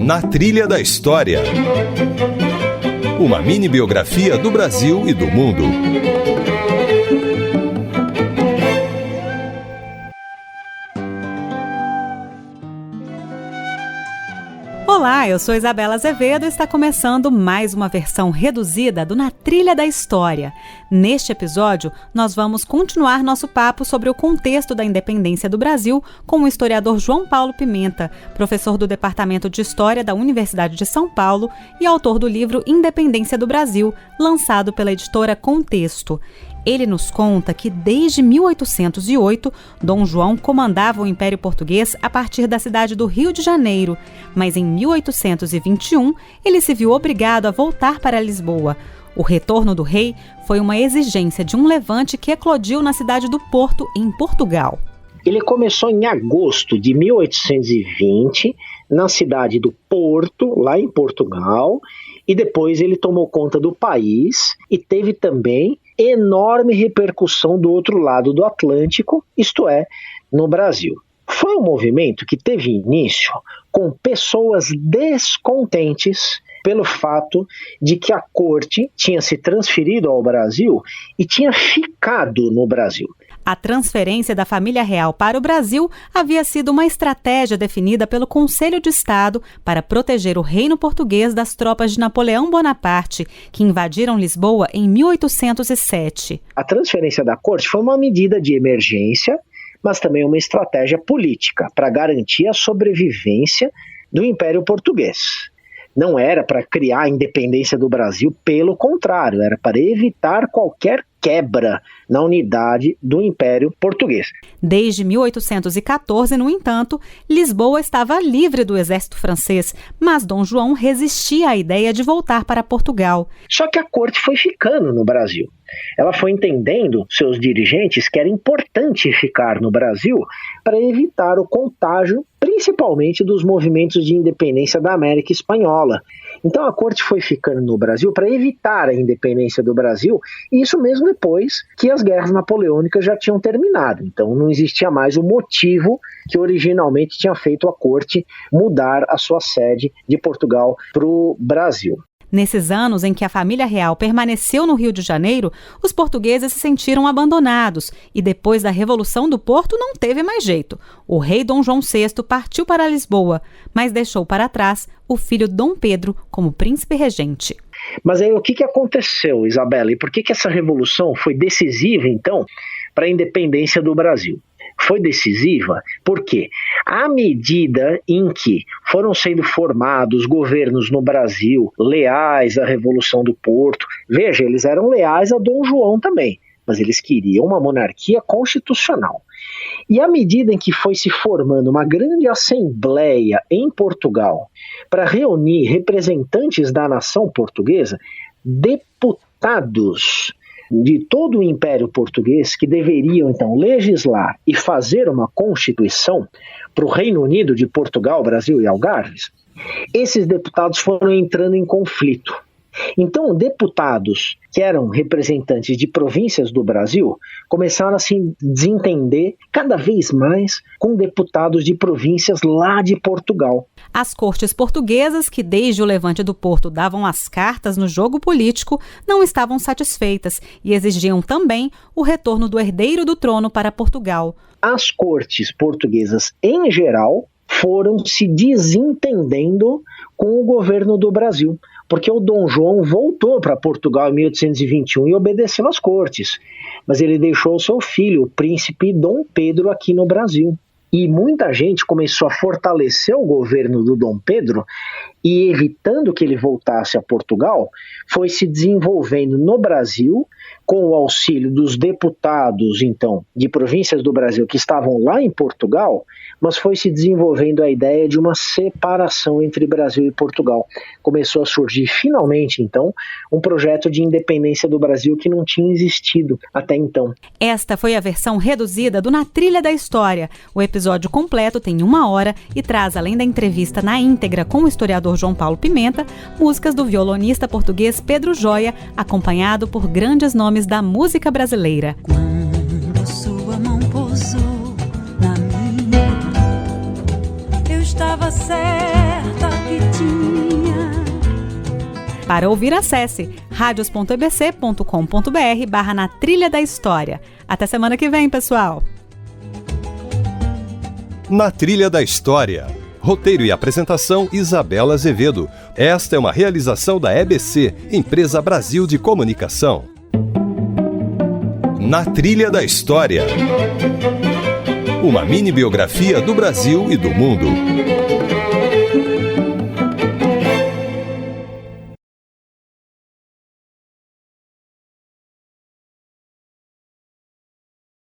Na Trilha da História. Uma mini-biografia do Brasil e do mundo. Olá, eu sou Isabela Azevedo e está começando mais uma versão reduzida do Na Trilha da História. Neste episódio, nós vamos continuar nosso papo sobre o contexto da independência do Brasil com o historiador João Paulo Pimenta, professor do Departamento de História da Universidade de São Paulo e autor do livro Independência do Brasil, lançado pela editora Contexto. Ele nos conta que desde 1808, Dom João comandava o Império Português a partir da cidade do Rio de Janeiro, mas em 1821 ele se viu obrigado a voltar para Lisboa. O retorno do rei foi uma exigência de um levante que eclodiu na cidade do Porto, em Portugal. Ele começou em agosto de 1820, na cidade do Porto, lá em Portugal, e depois ele tomou conta do país e teve também enorme repercussão do outro lado do Atlântico, isto é, no Brasil. Foi um movimento que teve início com pessoas descontentes pelo fato de que a corte tinha se transferido ao Brasil e tinha ficado no Brasil. A transferência da família real para o Brasil havia sido uma estratégia definida pelo Conselho de Estado para proteger o reino português das tropas de Napoleão Bonaparte, que invadiram Lisboa em 1807. A transferência da corte foi uma medida de emergência, mas também uma estratégia política para garantir a sobrevivência do Império Português. Não era para criar a independência do Brasil, pelo contrário, era para evitar qualquer quebra na unidade do Império Português. Desde 1814, no entanto, Lisboa estava livre do exército francês, mas Dom João resistia à ideia de voltar para Portugal. Só que a corte foi ficando no Brasil. Ela foi entendendo, seus dirigentes, que era importante ficar no Brasil para evitar o contágio, principalmente dos movimentos de independência da América Espanhola. Então a corte foi ficando no Brasil para evitar a independência do Brasil, e isso mesmo depois que as guerras napoleônicas já tinham terminado. Então não existia mais o motivo que originalmente tinha feito a corte mudar a sua sede de Portugal para o Brasil. Nesses anos em que a família real permaneceu no Rio de Janeiro, os portugueses se sentiram abandonados e depois da Revolução do Porto não teve mais jeito. O rei Dom João VI partiu para Lisboa, mas deixou para trás o filho Dom Pedro como príncipe regente. Mas aí o que aconteceu, Isabela? E por que essa revolução foi decisiva, então, para a independência do Brasil? Foi decisiva porque, à medida em que foram sendo formados governos no Brasil leais à Revolução do Porto, veja, eles eram leais a Dom João também, mas eles queriam uma monarquia constitucional. E à medida em que foi se formando uma grande assembleia em Portugal para reunir representantes da nação portuguesa, deputados de todo o Império Português que deveriam então legislar e fazer uma constituição para o Reino Unido de Portugal, Brasil e Algarves, esses deputados foram entrando em conflito. Então, deputados que eram representantes de províncias do Brasil começaram a se desentender cada vez mais com deputados de províncias lá de Portugal. As cortes portuguesas, que desde o levante do Porto davam as cartas no jogo político, não estavam satisfeitas e exigiam também o retorno do herdeiro do trono para Portugal. As cortes portuguesas, em geral, foram se desentendendo com o governo do Brasil, porque o Dom João voltou para Portugal em 1821 e obedeceu às cortes, mas ele deixou seu filho, o príncipe Dom Pedro, aqui no Brasil. E muita gente começou a fortalecer o governo do Dom Pedro e, evitando que ele voltasse a Portugal, foi se desenvolvendo no Brasil, com o auxílio dos deputados, então, de províncias do Brasil que estavam lá em Portugal, mas foi se desenvolvendo a ideia de uma separação entre Brasil e Portugal. Começou a surgir, finalmente, então, um projeto de independência do Brasil que não tinha existido até então. Esta foi a versão reduzida do Na Trilha da História. O episódio completo tem 1 hora e traz, além da entrevista na íntegra com o historiador João Paulo Pimenta, músicas do violonista português Pedro Joia, acompanhado por grandes nomes da música brasileira. Quando sua mão pousou na minha, eu estava certa que tinha Para ouvir, acesse radios.ebc.com.br/na trilha da história. Até semana que vem, pessoal! Na Trilha da História. Roteiro e apresentação, Isabela Azevedo. Esta é uma realização da EBC, Empresa Brasil de Comunicação. Na Trilha da História. Uma mini biografia do Brasil e do mundo.